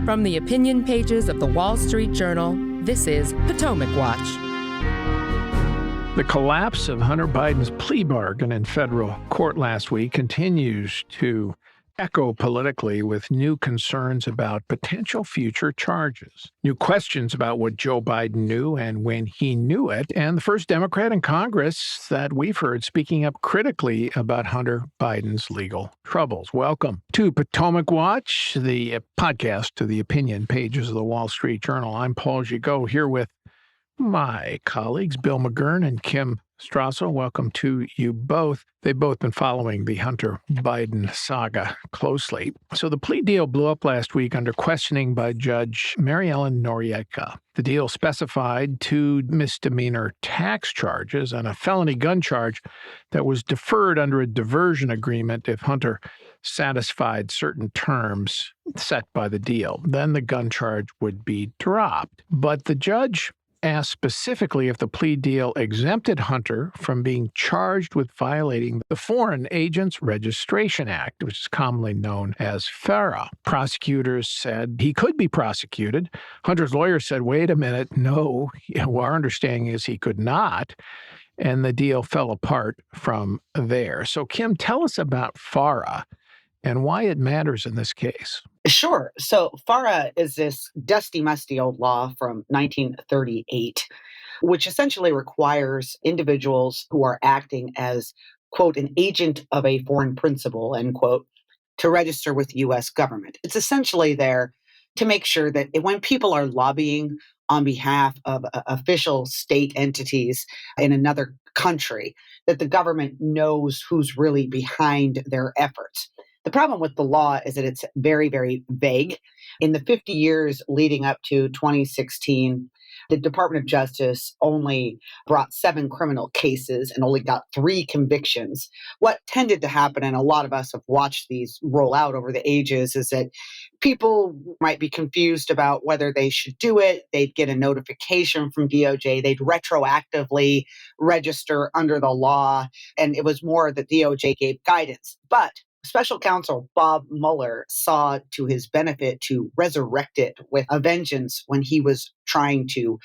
From the opinion pages of the Wall Street Journal, this is Potomac Watch. The collapse of Hunter Biden's plea bargain in federal court last week continues to echo politically with new concerns about potential future charges, new questions about what Joe Biden knew and when he knew it, and the first Democrat in Congress that we've heard speaking up critically about Hunter Biden's legal troubles. Welcome to Potomac Watch, the podcast to the opinion pages of the Wall Street Journal. I'm Paul Gigot, here with my colleagues, Bill McGurn and Kim Strassel. Welcome to you both. They've both been following the Hunter Biden saga closely. So the plea deal blew up last week under questioning by Judge Mary Ellen Noriega. The deal specified 2 misdemeanor tax charges and a felony gun charge that was deferred under a diversion agreement if Hunter satisfied certain terms set by the deal. Then the gun charge would be dropped. But the judge asked specifically if the plea deal exempted Hunter from being charged with violating the Foreign Agents Registration Act, which is commonly known as FARA. Prosecutors said he could be prosecuted. Hunter's lawyer said, wait a minute, no, our understanding is he could not. And the deal fell apart from there. So, Kim, tell us about FARA and why it matters in this case. Sure. So FARA is this dusty, musty old law from 1938, which essentially requires individuals who are acting as, quote, an agent of a foreign principal, end quote, to register with the U.S. government. It's essentially there to make sure that when people are lobbying on behalf of official state entities in another country, that the government knows who's really behind their efforts. The problem with the law is that it's very, very vague. In the 50 years leading up to 2016, the Department of Justice only brought 7 criminal cases and only got 3 convictions. What tended to happen, and a lot of us have watched these roll out over the ages, is that people might be confused about whether they should do it. They'd get a notification from DOJ. They'd retroactively register under the law. And it was more that DOJ gave guidance. But Special counsel Bob Mueller saw to his benefit to resurrect it with a vengeance when he was trying to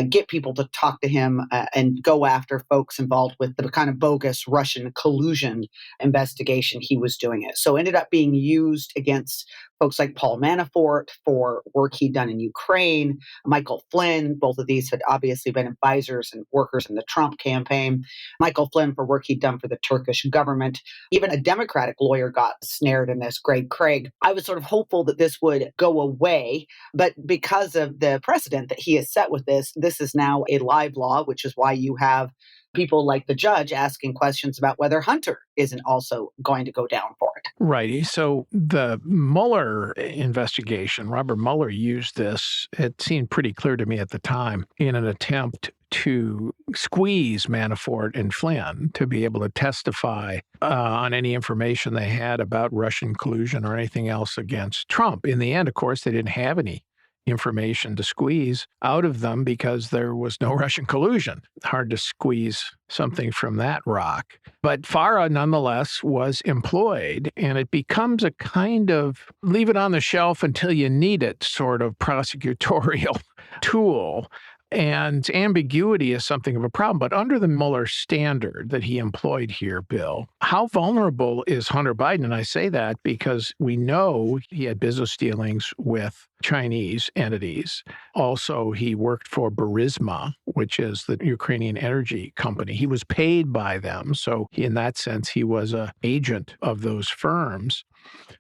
get people to talk to him and go after folks involved with the kind of bogus Russian collusion investigation he was doing it. So it ended up being used against folks like Paul Manafort for work he'd done in Ukraine, Michael Flynn. Both of these had obviously been advisors and workers in the Trump campaign. Michael Flynn for work he'd done for the Turkish government. Even a Democratic lawyer got snared in this, Greg Craig. I was sort of hopeful that this would go away, but because of the precedent that he has set with this, this is now a live law, which is why you have people like the judge asking questions about whether Hunter isn't also going to go down for it. Right. So the Mueller investigation, Robert Mueller used this, it seemed pretty clear to me at the time, in an attempt to squeeze Manafort and Flynn to be able to testify on any information they had about Russian collusion or anything else against Trump. In the end, of course, they didn't have any information to squeeze out of them because there was no Russian collusion. Hard to squeeze something from that rock. But FARA, nonetheless, was employed, and it becomes a kind of leave it on the shelf until you need it sort of prosecutorial tool. And ambiguity is something of a problem. But under the Mueller standard that he employed here, Bill, how vulnerable is Hunter Biden? And I say that because we know he had business dealings with Chinese entities. Also, he worked for Burisma, which is the Ukrainian energy company. He was paid by them. So in that sense, he was an agent of those firms.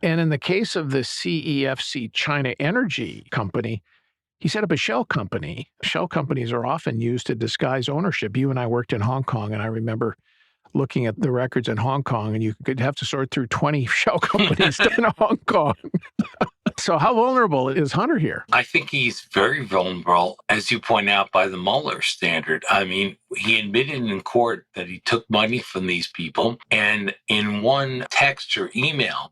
And in the case of the CEFC China Energy Company, he set up a shell company. Shell companies are often used to disguise ownership. You and I worked in Hong Kong, and I remember looking at the records in Hong Kong, and you could have to sort through 20 shell companies in Hong Kong. So how vulnerable is Hunter here? I think he's very vulnerable, as you point out, by the Mueller standard. I mean, he admitted in court that he took money from these people, and in one text or email,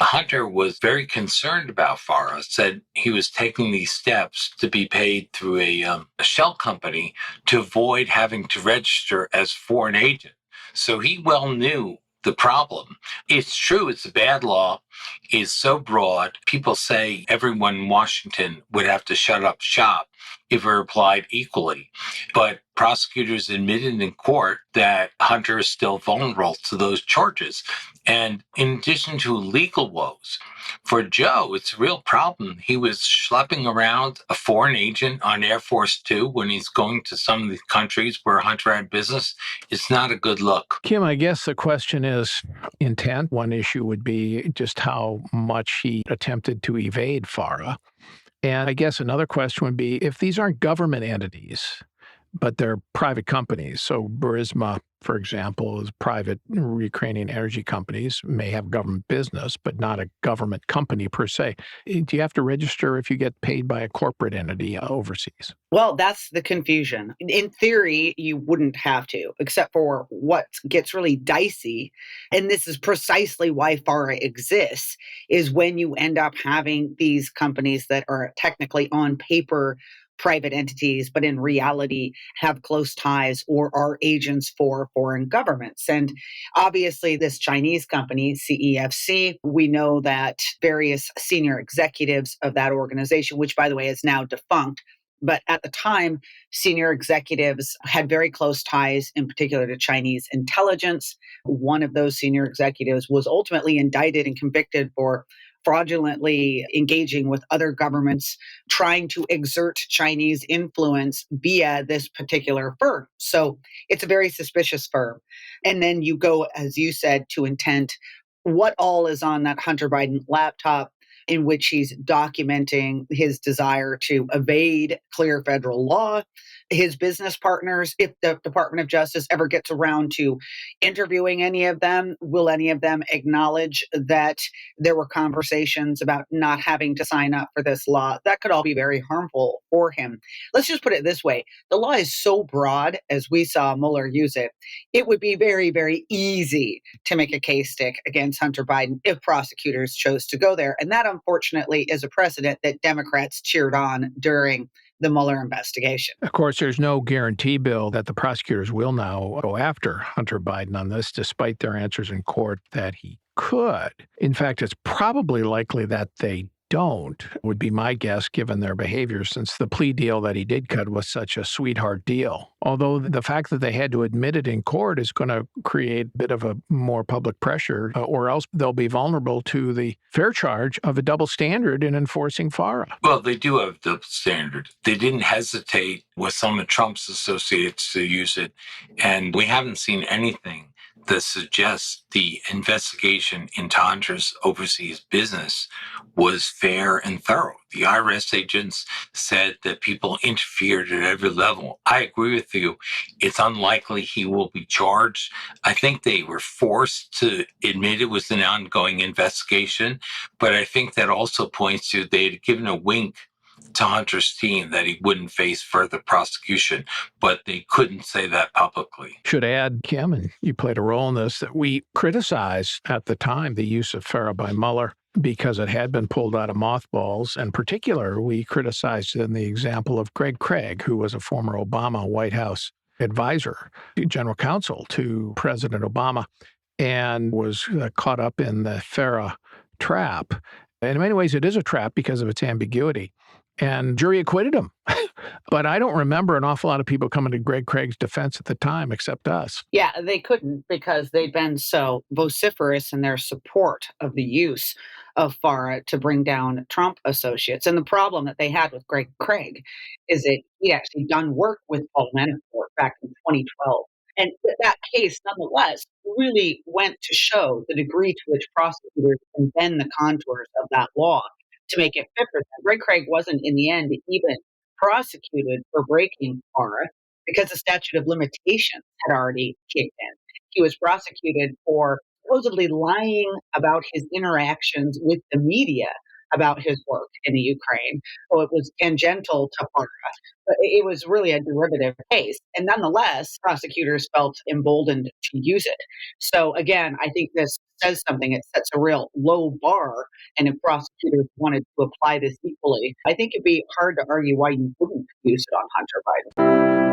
Hunter was very concerned about FARA, said he was taking these steps to be paid through a shell company to avoid having to register as foreign agent. So he well knew the problem. It's true, it's a bad law. It's so broad. People say everyone in Washington would have to shut up shop if it were applied equally. But prosecutors admitted in court that Hunter is still vulnerable to those charges. And in addition to legal woes, for Joe, it's a real problem. He was schlepping around a foreign agent on Air Force Two when he's going to some of the countries where Hunter had business. It's not a good look. Kim, I guess the question is intent. One issue would be just how much he attempted to evade FARA. And I guess another question would be if these aren't government entities, but they're private companies. So Burisma, for example, is private Ukrainian energy companies, may have government business, but not a government company per se. Do you have to register if you get paid by a corporate entity overseas? Well, that's the confusion. In theory, you wouldn't have to, except for what gets really dicey. And this is precisely why FARA exists, is when you end up having these companies that are technically on paper private entities, but in reality have close ties or are agents for foreign governments. And obviously, this Chinese company, CEFC, we know that various senior executives of that organization, which by the way is now defunct, but at the time, senior executives had very close ties, in particular to Chinese intelligence. One of those senior executives was ultimately indicted and convicted for fraudulently engaging with other governments, trying to exert Chinese influence via this particular firm. So it's a very suspicious firm. And then you go, as you said, to intent. What all is on that Hunter Biden laptop in which he's documenting his desire to evade clear federal law? His business partners, if the Department of Justice ever gets around to interviewing any of them, will any of them acknowledge that there were conversations about not having to sign up for this law? That could all be very harmful for him. Let's just put it this way. The law is so broad, as we saw Mueller use it, it would be very, very easy to make a case stick against Hunter Biden if prosecutors chose to go there. And that, unfortunately, is a precedent that Democrats cheered on during the Mueller investigation. Of course, there's no guarantee, Bill, that the prosecutors will now go after Hunter Biden on this, despite their answers in court that he could. In fact, it's probably likely that they don't, would be my guess, given their behavior, since the plea deal that he did cut was such a sweetheart deal. Although the fact that they had to admit it in court is going to create a bit of a more public pressure, or else they'll be vulnerable to the fair charge of a double standard in enforcing FARA. Well, they do have a double standard. They didn't hesitate with some of Trump's associates to use it, and we haven't seen anything that suggests the investigation into Hunter's overseas business was fair and thorough. The IRS agents said that people interfered at every level. I agree with you. It's unlikely he will be charged. I think they were forced to admit it was an ongoing investigation, but I think that also points to they had given a wink to Hunter's team that he wouldn't face further prosecution, but they couldn't say that publicly. Should add, Kim, and you played a role in this, that we criticized at the time the use of FARA by Mueller because it had been pulled out of mothballs. In particular, we criticized in the example of Greg Craig, who was a former Obama White House advisor, general counsel to President Obama, and was caught up in the FARA trap. And in many ways, it is a trap because of its ambiguity. And jury acquitted him. But I don't remember an awful lot of people coming to Greg Craig's defense at the time, except us. Yeah, they couldn't because they'd been so vociferous in their support of the use of FARA to bring down Trump associates. And the problem that they had with Greg Craig is that he actually done work with Paul Manafort back in 2012. And that case, nonetheless, really went to show the degree to which prosecutors can bend the contours of that law to make it fit for them. Greg Craig wasn't, in the end, even prosecuted for breaking FARA because the statute of limitations had already kicked in. He was prosecuted for supposedly lying about his interactions with the media about his work in the Ukraine. So it was tangential to FARA, but it was really a derivative case. And nonetheless, prosecutors felt emboldened to use it. So again, I think this says something. It sets a real low bar. And if prosecutors wanted to apply this equally, I think it'd be hard to argue why you wouldn't use it on Hunter Biden.